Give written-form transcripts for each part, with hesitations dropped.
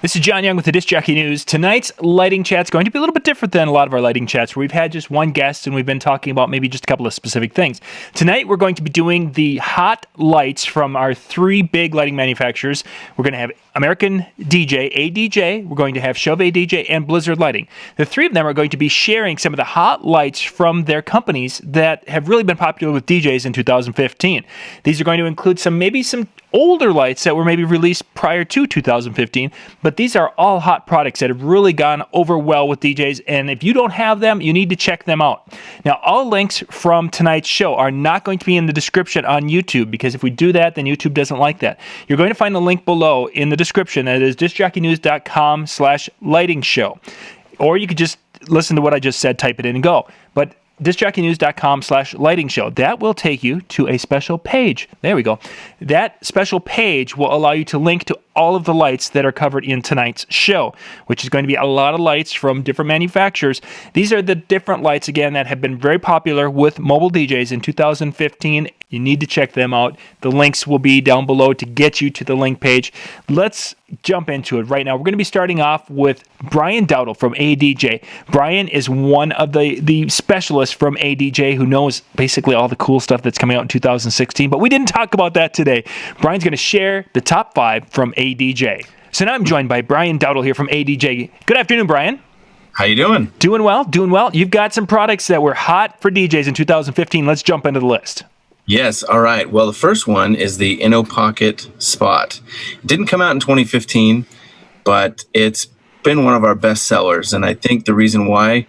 This is John Young with the Disc Jockey News. Tonight's lighting chat's going to be a little bit different than a lot of our lighting chats where we've had just one guest and we've been talking about maybe just a couple of specific things. Tonight we're going to be doing the hot lights from our three big lighting manufacturers. We're going to have American DJ, ADJ, we're going to have Chauvet DJ, and Blizzard Lighting. The three of them are going to be sharing some of the hot lights from their companies that have really been popular with DJs in 2015. These are going to include maybe some older lights that were maybe released prior to 2015, but these are all hot products that have really gone over well with DJs, and if you don't have them, you need to check them out. Now, all links from tonight's show are not going to be in the description on YouTube, because if we do that, then YouTube doesn't like that. You're going to find the link below in the description. That is discjockeynews.com/lighting show. Or you could just listen to what I just said, type it in and go. But discjockeynews.com/lighting show. That will take you to a special page. There we go. That special page will allow you to link to all of the lights that are covered in tonight's show, which is going to be a lot of lights from different manufacturers. These are the different lights, again, that have been very popular with mobile DJs in 2015. You need to check them out. The links will be down below to get you to the link page. Let's jump into it right now. We're going to be starting off with Brian Dowdle from ADJ. Brian is one of the specialists from ADJ who knows basically all the cool stuff that's coming out in 2016, but we didn't talk about that today. Brian's going to share the top 5 from ADJ. So now I'm joined by Brian Dowdle here from ADJ. Good afternoon, Brian. How you doing? Doing well. You've got some products that were hot for DJs in 2015. Let's jump into the list. Yes, all right. Well, the first one is the InnoPocket Spot. It didn't come out in 2015, but it's been one of our best sellers, and I think the reason why,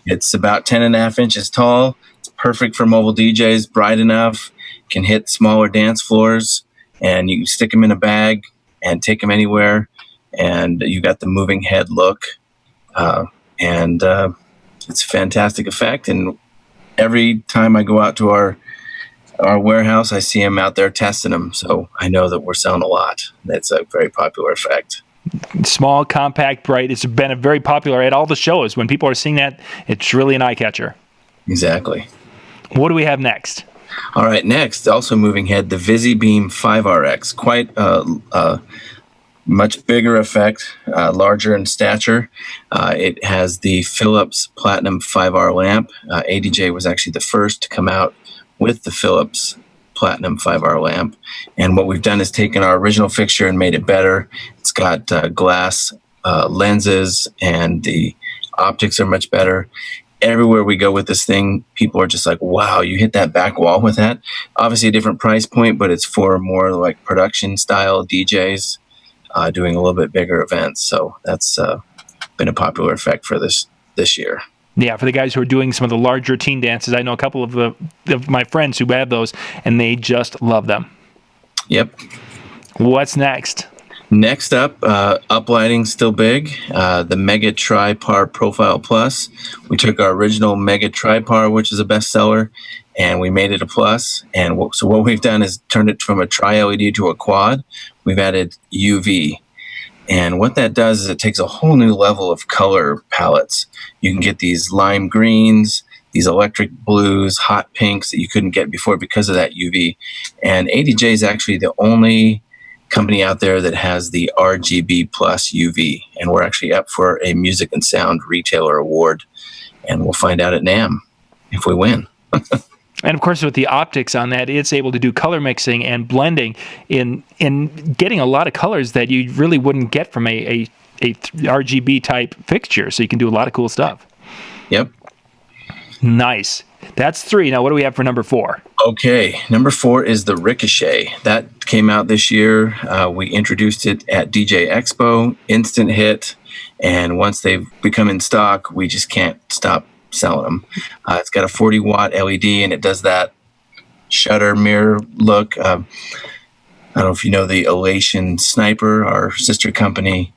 it's about 10.5 inches tall. It's perfect for mobile DJs, bright enough, can hit smaller dance floors, and you can stick them in a bag and take them anywhere, and you got the moving head look, and it's a fantastic effect. And every time I go out to our warehouse, I see them out there testing them, so I know that we're selling a lot. That's a very popular effect. Small, compact, bright. It's been very popular at all the shows. When people are seeing that, it's really an eye catcher. Exactly. What do we have next? All right, next, also moving head, the VisiBeam 5RX. Quite a much bigger effect, larger in stature. It has the Philips Platinum 5R lamp. ADJ was actually the first to come out with the Philips Platinum 5R lamp. And what we've done is taken our original fixture and made it better. It's got glass lenses, and the optics are much better. Everywhere we go with this thing, people are just like, wow, you hit that back wall with that. Obviously a different price point, but it's for more like production style DJs doing a little bit bigger events. So that's been a popular effect for this year. Yeah, for the guys who are doing some of the larger teen dances, I know a couple of my friends who have those, and they just love them. Yep. What's next? Next up, uplighting, still big. The Mega Tri-Par Profile Plus. We took our original Mega Tri-Par, which is a bestseller, and we made it a plus. And so what we've done is turned it from a Tri-LED to a quad. We've added UV. And what that does is it takes a whole new level of color palettes. You can get these lime greens, these electric blues, hot pinks that you couldn't get before because of that UV. And ADJ is actually the only company out there that has the RGB plus UV. And we're actually up for a Music and Sound Retailer Award. And we'll find out at NAMM if we win. And of course, with the optics on that, it's able to do color mixing and blending in getting a lot of colors that you really wouldn't get from a RGB type fixture. So you can do a lot of cool stuff. Yep. Nice. That's 3. Now, what do we have for number 4? Okay, number 4 is the Ricochet. That came out this year. We introduced it at DJ Expo, instant hit, and once they've become in stock, we just can't stop selling them. It's got a 40-watt LED, and it does that shutter mirror look. I don't know if you know the Elation Sniper, our sister company,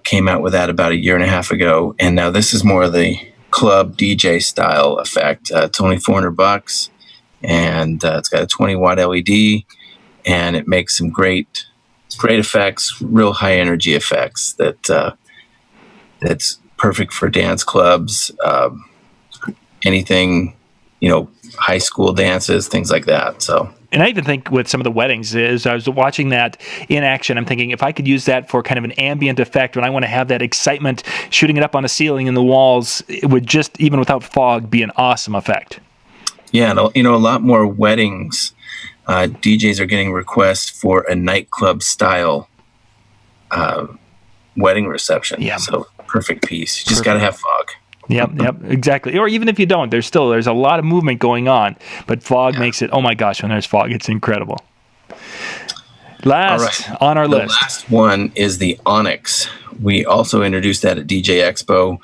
came out with that about 1.5 years ago, and now this is more of the club DJ style effect. It's only $400, and it's got a 20-watt LED, and it makes some great effects, real high energy effects that's perfect for dance clubs, anything, high school dances, things like that. So And I even think with some of the weddings, as I was watching that in action, I'm thinking if I could use that for kind of an ambient effect when I want to have that excitement, shooting it up on a ceiling and the walls, it would just, even without fog, be an awesome effect. Yeah, and a lot more weddings. DJs are getting requests for a nightclub style wedding reception. Yeah. So perfect piece. You just got to have fog. Yep, exactly. Or even if you don't, there's a lot of movement going on, but fog makes it, oh my gosh, when there's fog, it's incredible. Last on our list. The last one is the Onyx. We also introduced that at DJ Expo.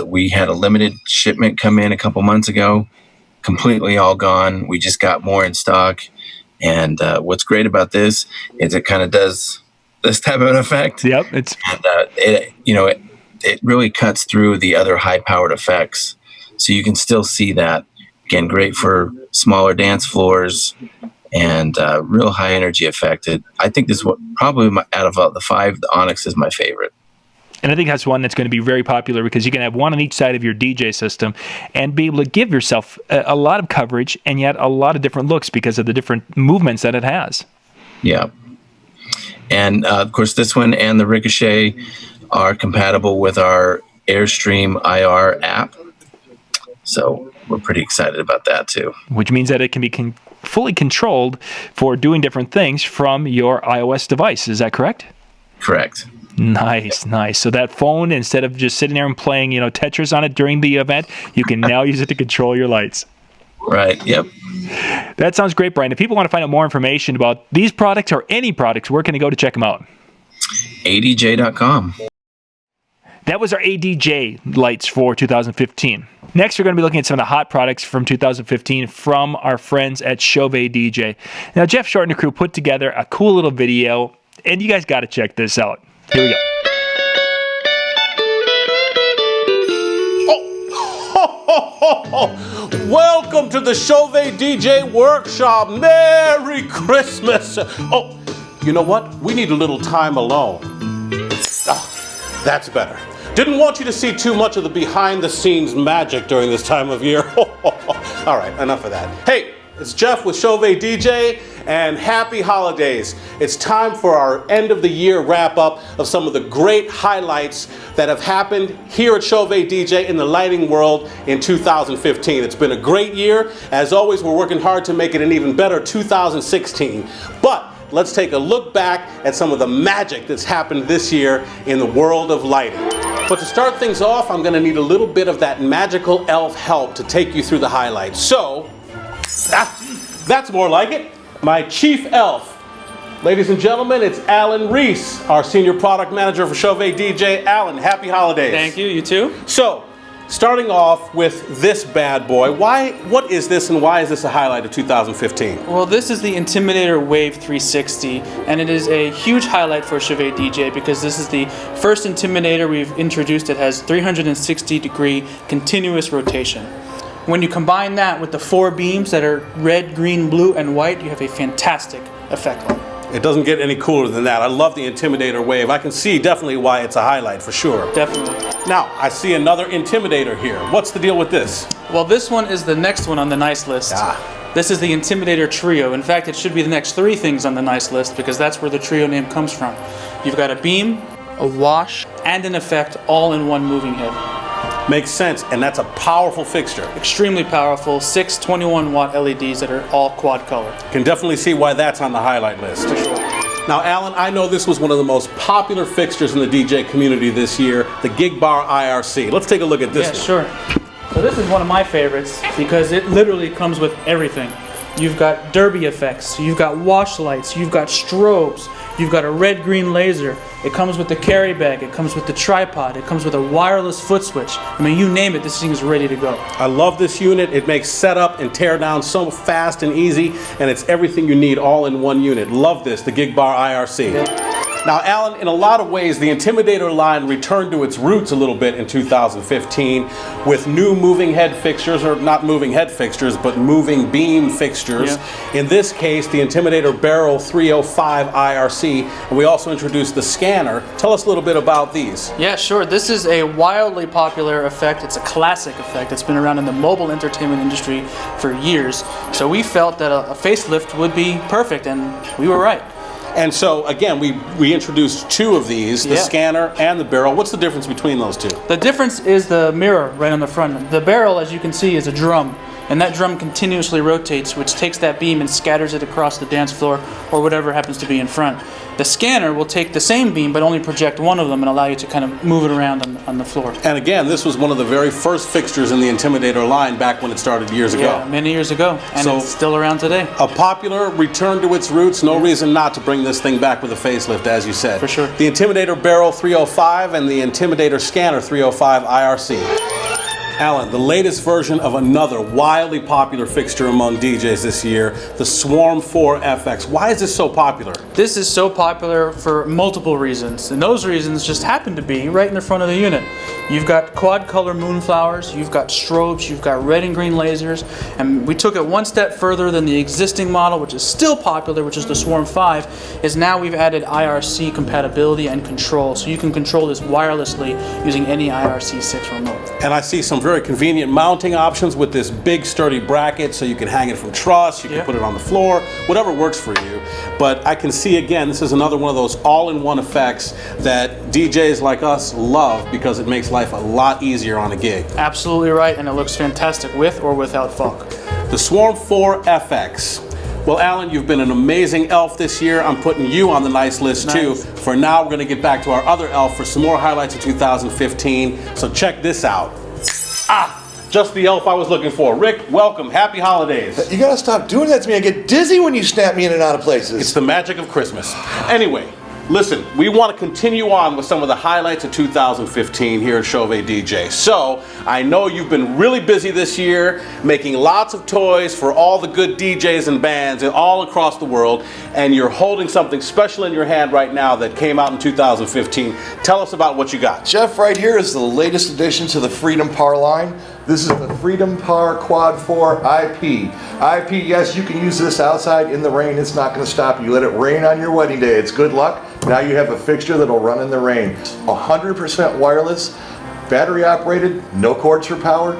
We had a limited shipment come in a couple months ago, completely all gone. We just got more in stock. And what's great about this is it kind of does this type of an effect. Yep. It really cuts through the other high-powered effects, so you can still see that. Again, great for smaller dance floors and real high-energy effect. I think this is probably out of the 5, the Onyx is my favorite. And I think that's one that's going to be very popular because you can have one on each side of your DJ system and be able to give yourself a lot of coverage and yet a lot of different looks because of the different movements that it has. Yeah. And, of course, this one and the Ricochet are compatible with our Airstream IR app. So we're pretty excited about that too. Which means that it can be fully controlled for doing different things from your iOS device. Is that correct? Correct. Nice. So that phone, instead of just sitting there and playing, Tetris on it during the event, you can now use it to control your lights. Right. Yep. That sounds great, Brian. If people want to find out more information about these products or any products, where can they go to check them out? ADJ.com. That was our ADJ lights for 2015. Next, we're going to be looking at some of the hot products from 2015 from our friends at Chauvet DJ. Now, Jeff Short and the crew put together a cool little video, and you guys got to check this out. Here we go. Welcome to the Chauvet DJ workshop. Merry Christmas. Oh, you know what? We need a little time alone. That's better. Didn't want you to see too much of the behind-the-scenes magic during this time of year. All right, enough of that. Hey, it's Jeff with Chauvet DJ, and happy holidays. It's time for our end-of-the-year wrap-up of some of the great highlights that have happened here at Chauvet DJ in the lighting world in 2015. It's been a great year. As always, we're working hard to make it an even better 2016. But let's take a look back at some of the magic that's happened this year in the world of lighting. But to start things off, I'm going to need a little bit of that magical elf help to take you through the highlights. So, that's more like it. My chief elf. Ladies and gentlemen, it's Alan Reese, our senior product manager for Chauvet DJ. Alan, happy holidays. Thank you, you too. So, starting off with this bad boy, what is this and why is this a highlight of 2015? Well, this is the Intimidator Wave 360, and it is a huge highlight for Chauvet DJ because this is the first Intimidator we've introduced that has 360-degree continuous rotation. When you combine that with the 4 beams that are red, green, blue, and white, you have a fantastic effect on it. It doesn't get any cooler than that. I love the Intimidator Wave. I can see definitely why it's a highlight for sure. Definitely. Now, I see another Intimidator here. What's the deal with this? Well, this one is the next one on the nice list. This is the Intimidator Trio. In fact, it should be the next 3 things on the nice list because that's where the trio name comes from. You've got a beam, a wash, and an effect all in one moving head. Makes sense, and that's a powerful fixture. Extremely powerful, 6 21-watt LEDs that are all quad color. Can definitely see why that's on the highlight list. For sure. Now, Alan, I know this was one of the most popular fixtures in the DJ community this year, the Gig Bar IRC. Let's take a look at this one. Sure. So this is one of my favorites because it literally comes with everything. You've got derby effects, you've got wash lights, you've got strobes, you've got a red-green laser. It comes with the carry bag, it comes with the tripod, it comes with a wireless foot switch. I mean, you name it, this thing is ready to go. I love this unit. It makes setup and tear down so fast and easy, and it's everything you need all in one unit. Love this, the Gig Bar IRC. Now, Alan, in a lot of ways, the Intimidator line returned to its roots a little bit in 2015 with new moving head fixtures, or not moving head fixtures, but moving beam fixtures. Yeah. In this case, the Intimidator Barrel 305 IRC, and we also introduced the scanner. Tell us a little bit about these. Yeah, sure. This is a wildly popular effect. It's a classic effect. It's been around in the mobile entertainment industry for years. So we felt that a facelift would be perfect, and we were right. And so, again, we introduced two of these, the Yeah. scanner and the barrel. What's the difference between those two? The difference is the mirror right on the front. The barrel, as you can see, is a drum, and that drum continuously rotates, which takes that beam and scatters it across the dance floor or whatever happens to be in front. The scanner will take the same beam but only project one of them and allow you to kind of move it around on the floor. And again, this was one of the very first fixtures in the Intimidator line back when it started years ago. Yeah, many years ago, and So- it's still around today. A popular return to its roots. No reason not to bring this thing back with a facelift, as you said. For sure. The Intimidator Barrel 305 and the Intimidator Scanner 305 IRC. Alan, the latest version of another wildly popular fixture among DJs this year, the Swarm 4 FX. Why is this so popular? This is so popular for multiple reasons, and those reasons just happen to be right in the front of the unit. You've got quad color moonflowers, you've got strobes, you've got red and green lasers, and we took it one step further than the existing model, which is still popular, which is the Swarm 5, is now we've added IRC compatibility and control, so you can control this wirelessly using any IRC6 remote. And I see some very convenient mounting options with this big sturdy bracket, so you can hang it from truss, you can Yeah. put it on the floor, whatever works for you. But I can see again, this is another one of those all-in-one effects that DJs like us love because it makes life a lot easier on a gig. Absolutely right, and it looks fantastic with or without fog. The Swarm 4 FX. Well, Alan, you've been an amazing elf this year. I'm putting you on the nice list too. Nice. For now, we're going to get back to our other elf for some more highlights of 2015. So check this out. Just the elf I was looking for. Rick, welcome. Happy holidays. You gotta stop doing that to me. I get dizzy when you snap me in and out of places. It's the magic of Christmas. Anyway, listen, we want to continue on with some of the highlights of 2015 here at Chauvet DJ. So, I know you've been really busy this year, making lots of toys for all the good DJs and bands all across the world, and you're holding something special in your hand right now that came out in 2015. Tell us about what you got. Jeff, right here is the latest addition to the Freedom Par line. This is the Freedom Par Quad 4 IP. IP, yes, you can use this outside in the rain. It's not going to stop you. Let it rain on your wedding day. It's good luck. Now you have a fixture that'll run in the rain. 100% wireless, battery operated, no cords for power,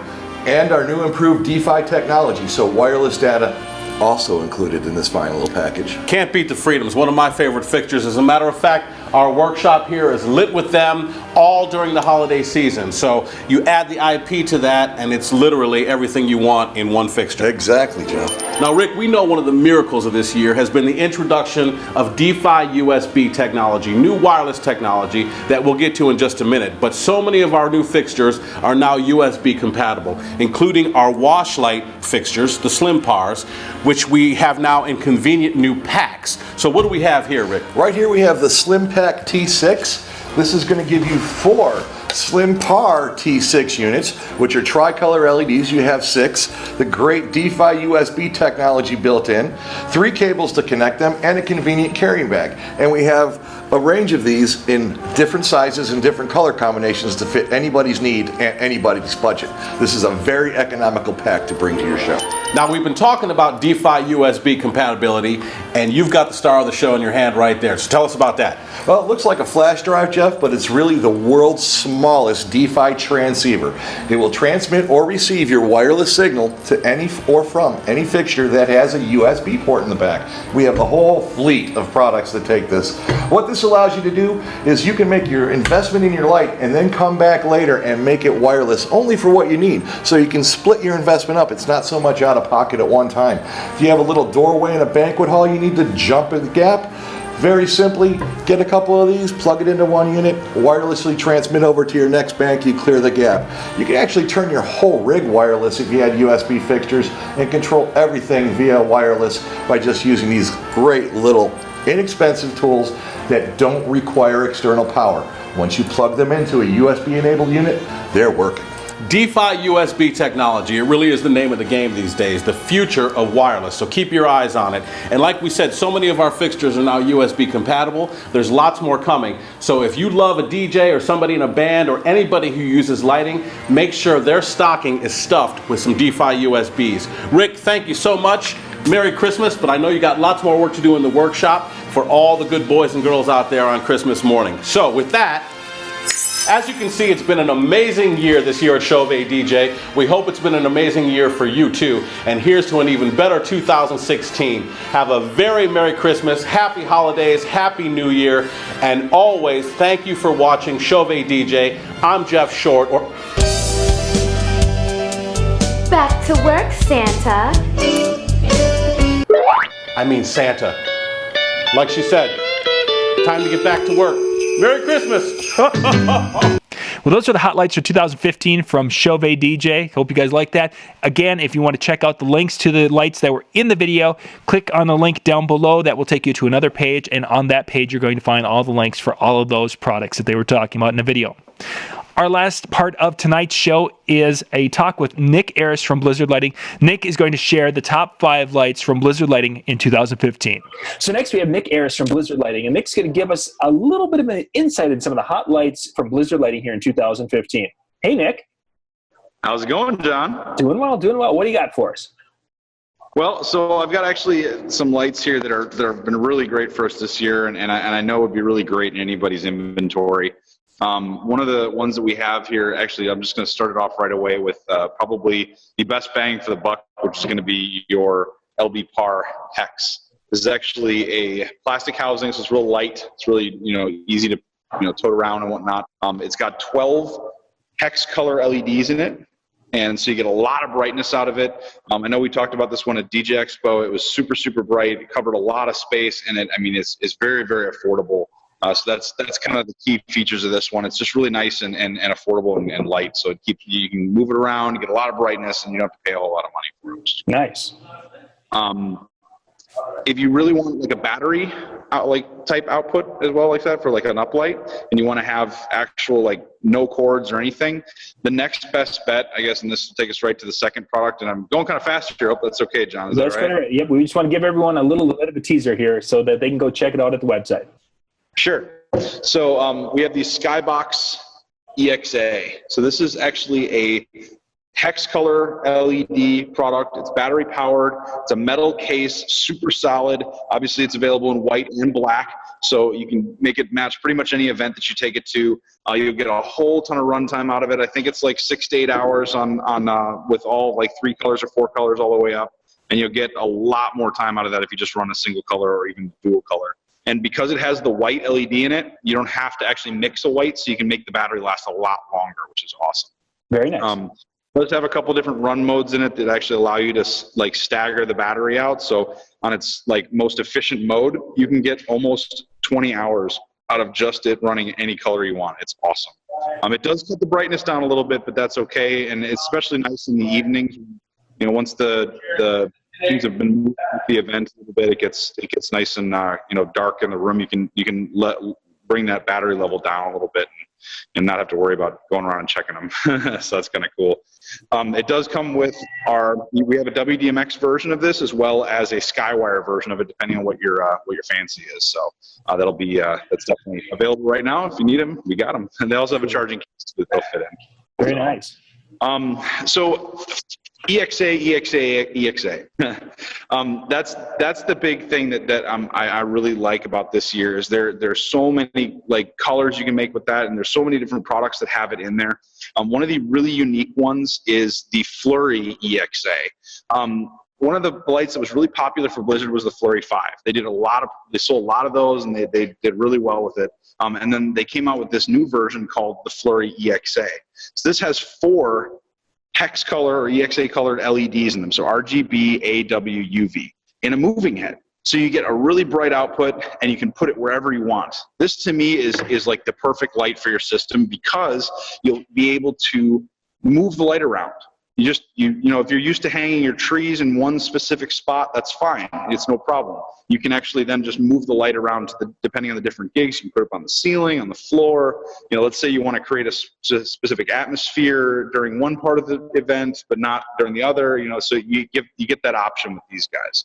and our new improved DeFi technology. So wireless data also included in this fine little package. Can't beat the Freedoms, one of my favorite fixtures. As a matter of fact, our workshop here is lit with them all during the holiday season. So you add the IP to that and it's literally everything you want in one fixture. Exactly, Joe. Now, Rick, we know one of the miracles of this year has been the introduction of DeFi USB technology, new wireless technology that we'll get to in just a minute. But so many of our new fixtures are now USB compatible, including our wash light fixtures, the Slim Pars, which we have now in convenient new packs. So what do we have here, Rick? Right here we have the Slim Pack T6. This is going to give you 4 Slim Par T6 units, which are tricolor LEDs. You have 6. The great DeFi USB technology built in, 3 cables to connect them, and a convenient carrying bag. And we have a range of these in different sizes and different color combinations to fit anybody's need and anybody's budget. This is a very economical pack to bring to your show. Now, we've been talking about DeFi USB compatibility, and you've got the star of the show in your hand right there. So tell us about that. Well, it looks like a flash drive, Jeff, but it's really the world's smallest DeFi transceiver. It will transmit or receive your wireless signal to any or from any fixture that has a USB port in the back. We have a whole fleet of products that take this. What this allows you to do is you can make your investment in your light and then come back later and make it wireless only for what you need. So you can split your investment up. It's not so much out of pocket at one time. If you have a little doorway in a banquet hall you need to jump in the gap, very simply, get a couple of these, plug it into one unit, wirelessly transmit over to your next bank, you clear the gap. You can actually turn your whole rig wireless if you had USB fixtures and control everything via wireless by just using these great little inexpensive tools that don't require external power. Once you plug them into a USB enabled unit, they're working. DeFi USB technology, it really is the name of the game these days, the future of wireless. So keep your eyes on it. And like we said, so many of our fixtures are now USB compatible. There's lots more coming. So if you love a DJ or somebody in a band or anybody who uses lighting, make sure their stocking is stuffed with some DeFi USBs. Rick, thank you so much. Merry Christmas, but I know you got lots more work to do in the workshop for all the good boys and girls out there on Christmas morning. So with that, as you can see, it's been an amazing year this year at Chauvet DJ. We hope it's been an amazing year for you too. And here's to an even better 2016. Have a very Merry Christmas, Happy Holidays, Happy New Year, and always thank you for watching Chauvet DJ. I'm Jeff Short. Back to work, Santa. I mean Santa. Like she said, time to get back to work. Merry Christmas! Well, those are the highlights for 2015 from Chauvet DJ. Hope you guys like that. Again, if you want to check out the links to the lights that were in the video, click on the link down below. That will take you to another page, and on that page, you're going to find all the links for all of those products that they were talking about in the video. Our last part of tonight's show is a talk with Nick Aris from Blizzard Lighting. Nick is going to share the top 5 lights from Blizzard Lighting in 2015. So next we have Nick Aris from Blizzard Lighting, and Nick's going to give us a little bit of an insight into some of the hot lights from Blizzard Lighting here in 2015. Hey, Nick. How's it going, John? Doing well, doing well. What do you got for us? Well, so I've got actually some lights here that have been really great for us this year, and I know would be really great in anybody's inventory. One of the ones that we have here, actually, I'm just going to start it off right away with probably the best bang for the buck, which is going to be your LB Par Hex. This is actually a plastic housing, so it's real light. It's really, easy to, tote around and whatnot. It's got 12 hex color LEDs in it, and so you get a lot of brightness out of it. I know we talked about this one at DJ Expo. It was super, super bright. It covered a lot of space, and it's very, very affordable. So that's kind of the key features of this one. It's just really nice and affordable and light. So you can move it around, you get a lot of brightness, and you don't have to pay a whole lot of money for it. Nice. If you really want like a battery type output as well, like that for like an uplight, and you want to have actual like no cords or anything, the next best bet, I guess, and this will take us right to the second product. And I'm going kind of fast here. Hope that's okay, John. Is that right? Better. Yep. We just want to give everyone a little bit of a teaser here so that they can go check it out at the website. Sure. So we have the Skybox EXA. So this is actually a hex color LED product. It's battery powered. It's a metal case, super solid. Obviously, it's available in white and black, so you can make it match pretty much any event that you take it to. You'll get a whole ton of runtime out of it. I think it's like 6 to 8 hours on with all like 3 colors or 4 colors all the way up, and you'll get a lot more time out of that if you just run a single color or even dual color. And because it has the white LED in it, you don't have to actually mix a white, so you can make the battery last a lot longer, which is awesome. Very nice. It does have a couple different run modes in it that actually allow you to like stagger the battery out. So on its like most efficient mode, you can get almost 20 hours out of just it running any color you want. It's awesome. It does cut the brightness down a little bit, but that's okay. And it's especially nice in the evenings. Once the things have been moved with the event a little bit, it gets nice and dark in the room. You can bring that battery level down a little bit and not have to worry about going around and checking them. So that's kind of cool. It does come with we have a WDMX version of this as well as a Skywire version of it, depending on what your fancy is. So that'll be that's definitely available right now. If you need them, we got them. And they also have a charging case that they'll fit in. Very nice. So EXA. That's the big thing that I really like about this year is there's so many like colors you can make with that, and there's so many different products that have it in there. One of the really unique ones is the Flurry EXA. One of the lights that was really popular for Blizzard was the Flurry 5. They sold a lot of those, and they did really well with it. And then they came out with this new version called the Flurry EXA. So this has 4 hex color or EXA colored LEDs in them. So RGB, AW, UV in a moving head. So you get a really bright output and you can put it wherever you want. This to me is like the perfect light for your system because you'll be able to move the light around. you know, if you're used to hanging your trees in one specific spot, that's fine. It's no problem. You can actually then just move the light around depending on the different gigs. You can put it up on the ceiling, on the floor. You know, let's say you want to create a specific atmosphere during one part of the event, but not during the other. You know, so you get that option with these guys.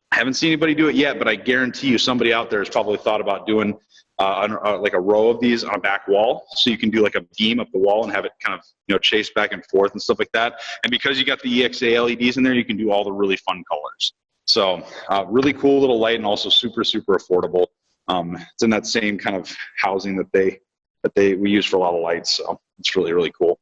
I haven't seen anybody do it yet, but I guarantee you somebody out there has probably thought about doing like a row of these on a back wall, so you can do like a beam up the wall and have it kind of, you know, chase back and forth and stuff like that. And because you got the EXA LEDs in there, you can do all the really fun colors. So really cool little light, and also super affordable. It's in that same kind of housing that we use for a lot of lights, so it's really cool.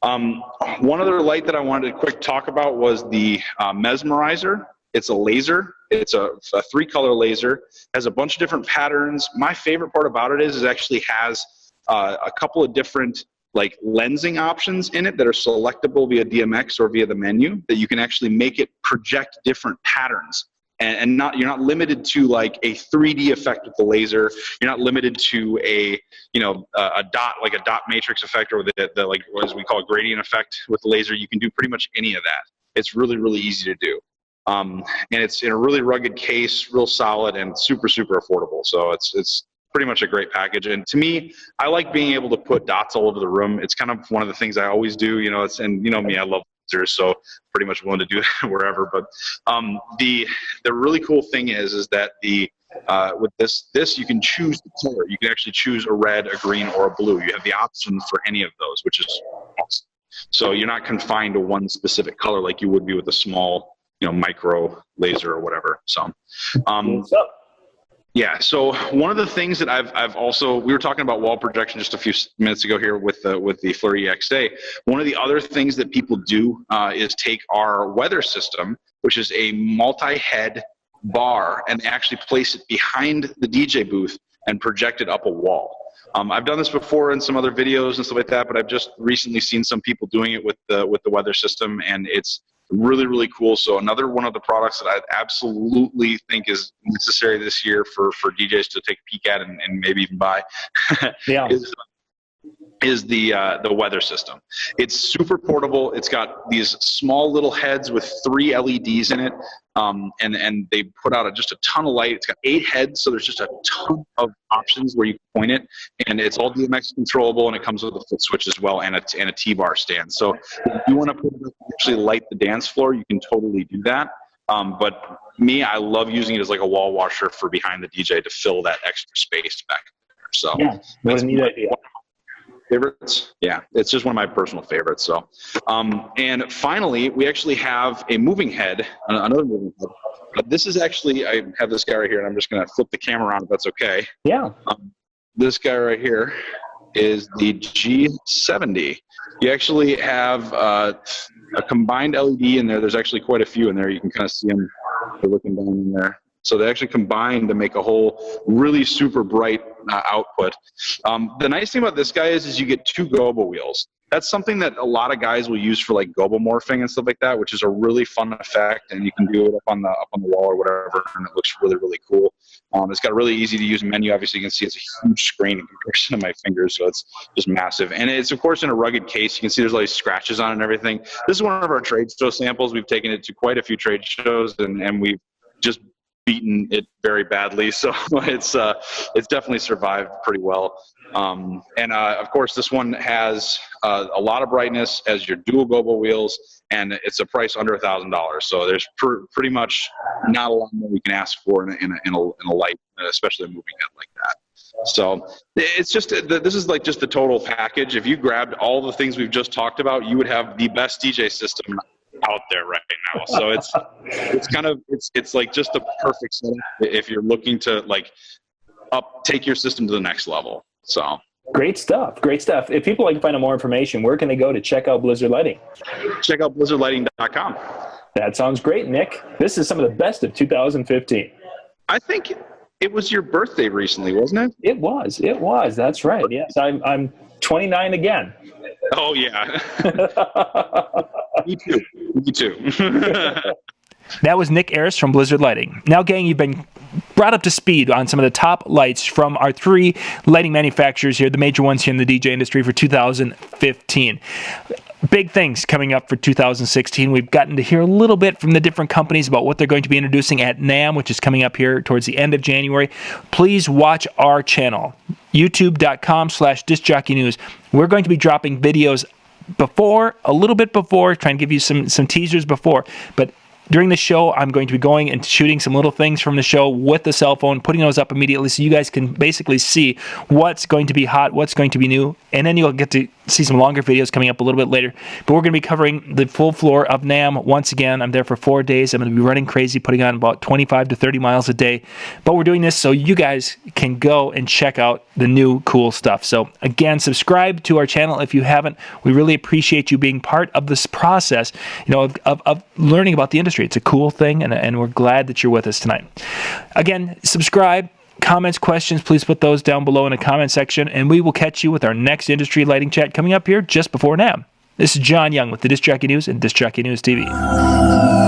One other light that I wanted to quick talk about was the Mesmerizer. It's a laser. It's a 3-color laser. Has a bunch of different patterns. My favorite part about it is it actually has a couple of different like lensing options in it that are selectable via DMX or via the menu, that you can actually make it project different patterns. And you're not limited to like a 3D effect with the laser. You're not limited to a dot matrix effect, or the like, as we call it, gradient effect with the laser. You can do pretty much any of that. It's really easy to do. And it's in a really rugged case, real solid, and super affordable. So it's pretty much a great package. And to me, I like being able to put dots all over the room. It's kind of one of the things I always do. You know, and you know me, I love lasers, so pretty much willing to do it wherever. But the really cool thing is that with this you can choose the color. You can actually choose a red, a green, or a blue. You have the option for any of those, which is awesome. So you're not confined to one specific color like you would be with a small, you know, micro laser or whatever. So, yeah. So one of the things that I've also, we were talking about wall projection just a few minutes ago here with the Fleury EXA. One of the other things that people do is take our weather system, which is a multi-head bar, and they actually place it behind the DJ booth and project it up a wall. I've done this before in some other videos and stuff like that, but I've just recently seen some people doing it with the weather system, and it's really cool. So another one of the products that I absolutely think is necessary this year for DJs to take a peek at and maybe even buy is the weather system. It's super portable. It's got these small little heads with 3 LEDs in it, and they put out just a ton of light. It's got 8 heads, so there's just a ton of options where you can point it, and it's all DMX controllable, and it comes with a foot switch as well, and a T-bar stand. So if you want to actually light the dance floor, you can totally do that. But me, I love using it as like a wall washer for behind the DJ to fill that extra space back there. So yeah, what a neat idea. Favorites. Yeah, it's just one of my personal favorites. So, and finally, we actually have a moving head, another moving head. But this is actually, I have this guy right here, and I'm just going to flip the camera around if that's okay. Yeah. This guy right here is the G70. You actually have a combined LED in there. There's actually quite a few in there. You can kind of see them. They're looking down in there. So they actually combine to make a whole really super bright output. The nice thing about this guy is you get 2 gobo wheels. That's something that a lot of guys will use for like gobo morphing and stuff like that, which is a really fun effect, and you can do it up on the wall or whatever, and it looks really cool. It's got a really easy to use menu. Obviously, you can see it's a huge screen in comparison to my fingers, so it's just massive. And it's of course in a rugged case. You can see there's all these scratches on it and everything. This is one of our trade show samples. We've taken it to quite a few trade shows, and we've just beaten it very badly, so it's definitely survived pretty well. And of course, this one has a lot of brightness, as your dual gobo wheels, and it's a price under $1,000. So there's pretty much not a lot more you can ask for in a light, especially a moving head like that. So it's just, this is like just the total package. If you grabbed all the things we've just talked about, you would have the best DJ system out there right now. So it's like just a perfect setup if you're looking to like take your system to the next level. So great stuff. If people like to find out more information, where can they go to check out Blizzard Lighting? Check out blizzardlighting.com. That sounds great, Nick. This is some of the best of 2015. I think it was your birthday recently, wasn't it? It was. That's right. Yes, I'm 29 again. Oh yeah. Me too. That was Nick Ayers from Blizzard Lighting. Now, gang, you've been brought up to speed on some of the top lights from our 3 lighting manufacturers here, the major ones here in the DJ industry for 2015. big things coming up for 2016. We've gotten to hear a little bit from the different companies about what they're going to be introducing at NAMM, which is coming up here towards the end of January. Please watch our channel, youtube.com/discjockeynews. We're going to be dropping videos before, a little bit before, trying to give you some teasers before, but during the show, I'm going to be going and shooting some little things from the show with the cell phone, putting those up immediately so you guys can basically see what's going to be hot, what's going to be new, and then you'll get to see some longer videos coming up a little bit later. But we're going to be covering the full floor of NAMM once again. I'm there for 4 days. I'm going to be running crazy, putting on about 25 to 30 miles a day. But we're doing this so you guys can go and check out the new cool stuff. So again, subscribe to our channel if you haven't. We really appreciate you being part of this process, of learning about the industry. It's a cool thing, and we're glad that you're with us tonight. Again, subscribe. Comments, questions, please put those down below in the comment section, and we will catch you with our next industry lighting chat coming up here just before NAMM. This is John Young with the Disc Jockey News and Disc Jockey News TV.